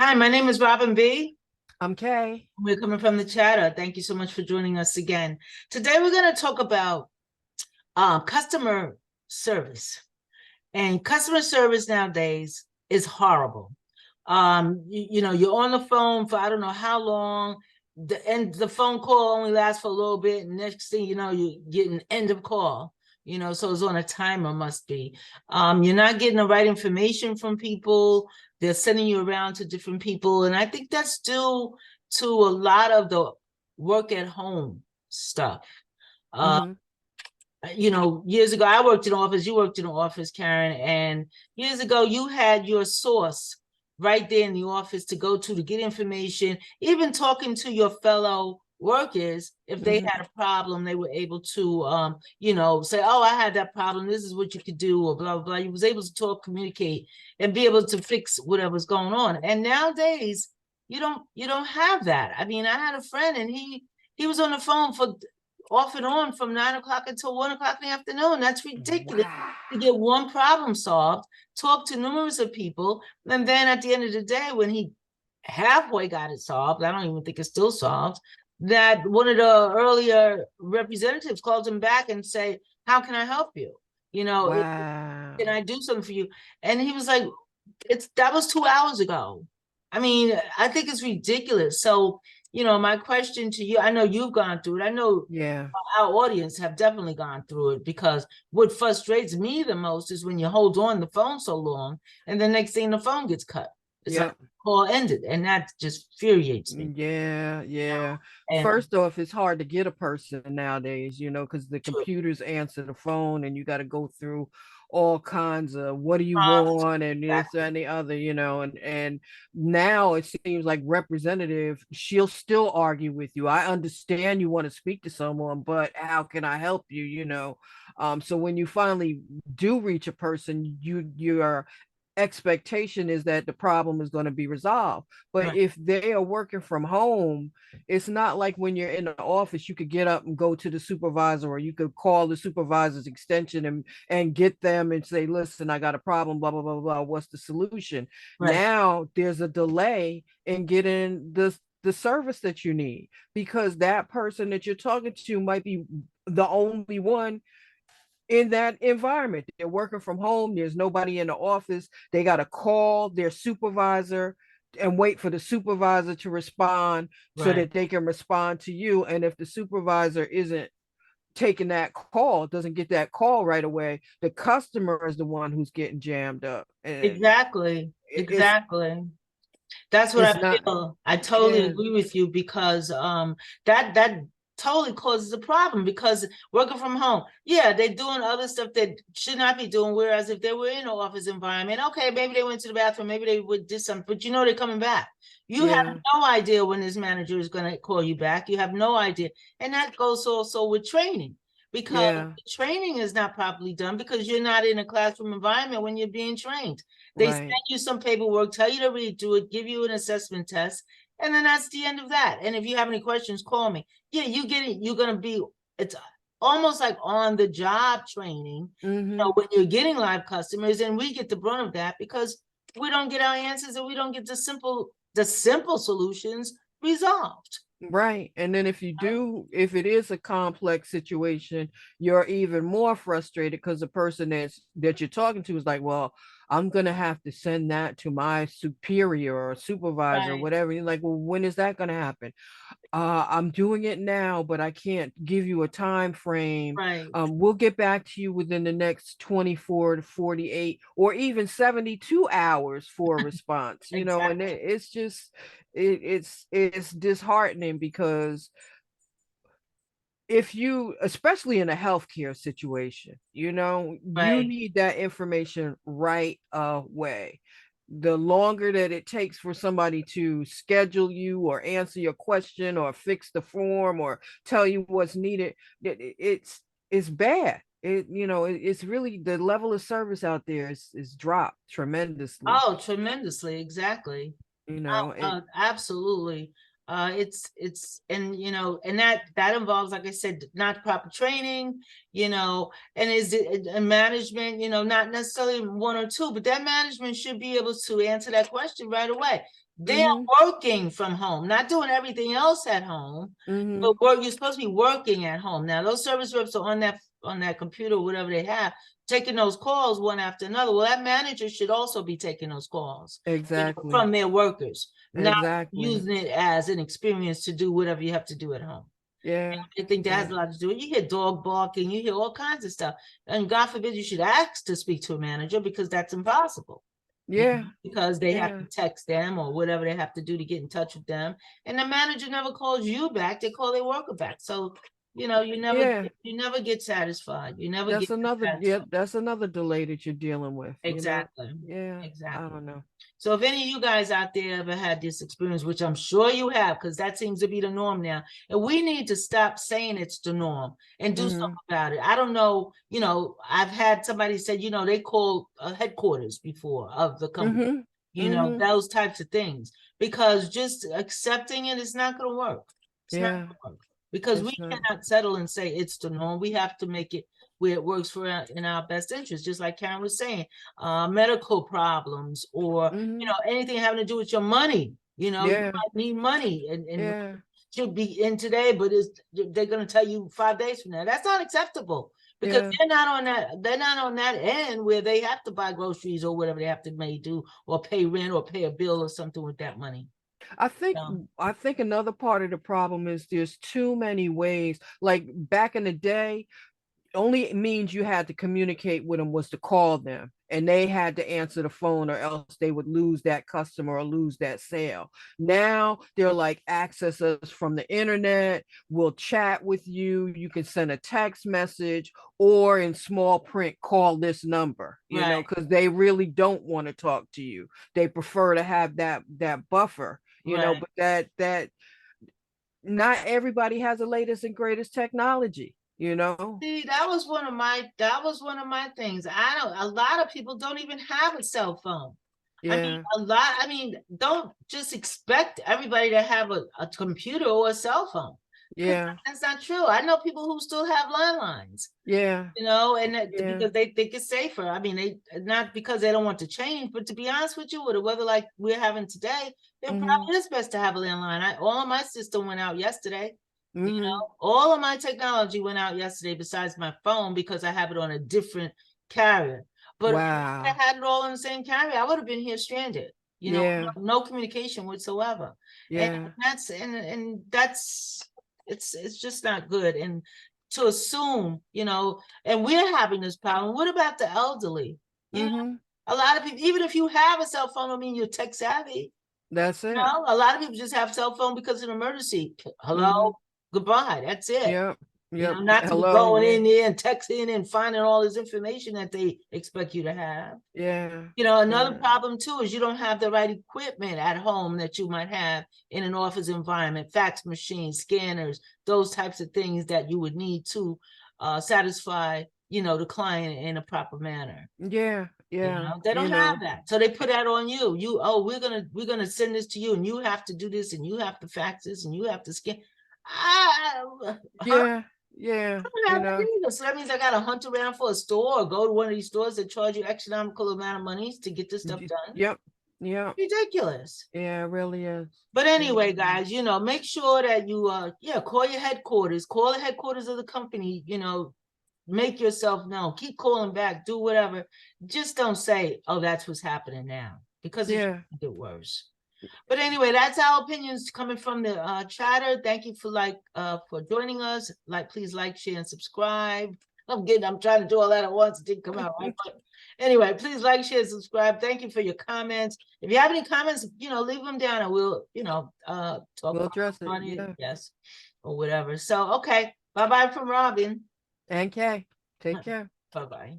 Hi, my name is Robin B. I'm Kay. We're coming from the chatter. Thank you so much for joining us again. Today, we're going to talk about customer service. And customer service nowadays is horrible. You're on the phone for I don't know how long, and the phone call only lasts for a little bit. And next thing you know, you get an end of call. So it's on a timer, must be. You're not getting the right information from people. They're sending you around to different people. And I think that's due to a lot of the work at home stuff. Uh, hmm Years ago, I worked in office, you worked in office, Karen, and years ago, you had your source right there in the office to go to get information, even talking to your fellow workers. If they hmm had a problem, they were able to, say, oh, I had that problem. This is what you could do, or blah, blah, blah. You was able to talk, communicate, and be able to fix whatever's going on. And nowadays, you don't have that. I mean, I had a friend and he was on the phone for off and on from 9 o'clock until 1 o'clock in the afternoon. That's ridiculous Wow. to get one problem solved, talk to numerous of people, and then at the end of the day, when he halfway got it solved, I don't even think it's still solved, that one of the earlier representatives called him back and say, how can I help you? Can Wow. I do something for you? And he was like, that was 2 hours ago. I mean, I think it's ridiculous. So, my question to you, I know you've gone through it. I know Yeah. our audience have definitely gone through it, because what frustrates me the most is when you hold on the phone so long and the next thing the phone gets cut. It's like Yep. the call ended, and that just infuriates me. Yeah. Yeah. And First off, it's hard to get a person nowadays, because the true. computers answer the phone and you got to go through all kinds of what do you want and this Exactly. and the other, and now it seems like representative, she'll still argue with you. I understand you want to speak to someone, but how can I help you, so when you finally do reach a person, your expectation is that the problem is going to be resolved. But Right. if they are working from home, it's not like when you're in the office, you could get up and go to the supervisor, or you could call the supervisor's extension and get them and say, listen, I got a problem, blah, blah, blah, blah. What's the solution? Right. Now there's a delay in getting the service that you need, because that person that you're talking to might be the only one in that environment. They're working from home. There's nobody in the office. They got to call their supervisor and wait for the supervisor to respond so Right. that they can respond to you. And if the supervisor isn't taking that call, doesn't get that call right away, the customer is the one who's getting jammed up. And Exactly. it's Exactly. That's what it's I not, feel. I totally yeah, agree with you, because that totally causes a problem, because working from home, yeah, they're doing other stuff that should not be doing. Whereas if they were in an office environment, okay, maybe they went to the bathroom, maybe they would did something, but they're coming back. You have yeah, no idea when this manager is going to call you back. You have no idea. And that goes also with training, because yeah, training is not properly done, because you're not in a classroom environment when you're being trained. They send right. you some paperwork, tell you to read through it, give you an assessment test, and then that's the end of that. And if you have any questions, call me. Yeah, you get it. You're gonna be. It's almost like on the job training. Mm-hmm. When you're getting live customers, and we get the brunt of that, because we don't get our answers, and we don't get the simple solutions resolved. Right. And then if you do, if it is a complex situation, you're even more frustrated because the person that you're talking to is like, well, I'm gonna have to send that to my superior or supervisor or Right. whatever. You're like, well, when is that gonna happen? I'm doing it now, but I can't give you a time frame. Right. We'll get back to you within the next 24 to 48 or even 72 hours for a response, and Exactly. it's just it's disheartening because if you, especially in a healthcare situation, you Right. need that information right away. The longer that it takes for somebody to schedule you or answer your question or fix the form or tell you what's needed, it's bad. It's really, the level of service out there is dropped tremendously. Oh, tremendously. Exactly. You know, Absolutely. And and that involves, like I said, not proper training, and is it a management, not necessarily one or two, but that management should be able to answer that question right away. They're working from home, not doing everything else at home, but you're supposed to be working at home. Now, those service reps are on that computer, whatever they have, taking those calls one after another. Well, that manager should also be taking those calls Exactly. from their workers, not Exactly. using it as an experience to do whatever you have to do at home. Yeah. I think that has a lot to do with it. You hear dog barking, you hear all kinds of stuff. And God forbid you should ask to speak to a manager, because that's impossible. Yeah. Because they have to text them or whatever they have to do to get in touch with them. And the manager never calls you back, they call their worker back. So, you never get satisfied. You never That's get another, satisfied. that's another delay that you're dealing with. Exactly. Yeah. Exactly. I don't know. So if any of you guys out there ever had this experience, which I'm sure you have, because that seems to be the norm now, and we need to stop saying it's the norm and do something about it. I don't know, I've had somebody say, they called headquarters before of the company, those types of things, because just accepting it is not going to work. It's not going to work, because we cannot settle and say it's the norm. We have to make it where it works in our best interest, just like Karen was saying, medical problems or anything having to do with your money. You might need money and should be in today, but they're going to tell you 5 days from now. That's not acceptable, because they're not on that end where they have to buy groceries or whatever they have to do, or pay rent or pay a bill or something with that money. I think another part of the problem is there's too many ways. Like back in the day, only means you had to communicate with them was to call them, and they had to answer the phone, or else they would lose that customer or lose that sale. Now they're like, access us from the internet, we'll chat with you, you can send a text message, or in small print, call this number, because they really don't want to talk to you. They prefer to have that buffer, but that not everybody has the latest and greatest technology. See, that was one of my things. A lot of people don't even have a cell phone. Don't just expect everybody to have a computer or a cell phone. That's not true. I know people who still have landlines. Because they think it's safer. They not because they don't want to change, but to be honest with you, with the weather like we're having today, it probably is best to have a landline. All of my system went out yesterday. All of my technology went out yesterday besides my phone, because I have it on a different carrier. But if I had it all on the same carrier, I would have been here stranded. No communication whatsoever. And that's it's just not good. And to assume, and we're having this problem. What about the elderly? A lot of people, even if you have a cell phone, I mean, you're tech savvy. That's it. A lot of people just have cell phone because of an emergency. Hello, goodbye. That's it. Not to be going in there and texting and finding all this information that they expect you to have. Another problem too is you don't have the right equipment at home that you might have in an office environment, fax machines, scanners, those types of things that you would need to satisfy, the client in a proper manner. They don't have that, so they put that on you. We're gonna send this to you, and you have to do this, and you have to fax this, and you have to scan. So that means I gotta hunt around for a store or go to one of these stores that charge you astronomical amount of money to get this stuff done. Ridiculous. It really is. But anyway, guys, make sure that you call your headquarters, call the headquarters of the company, make yourself known, keep calling back, do whatever. Just don't say, oh, that's what's happening now, because it get worse. But anyway, that's our opinions coming from the chatter. Thank you for joining us. Please like, share, and subscribe. I'm trying to do all that at once. It didn't come out right. But anyway, please like, share, subscribe. Thank you for your comments. If you have any comments, leave them down, and we'll, talk. We'll address it. Yeah. Yes, or whatever. So, okay. Bye-bye from Robin and Kay. Take care. Bye-bye.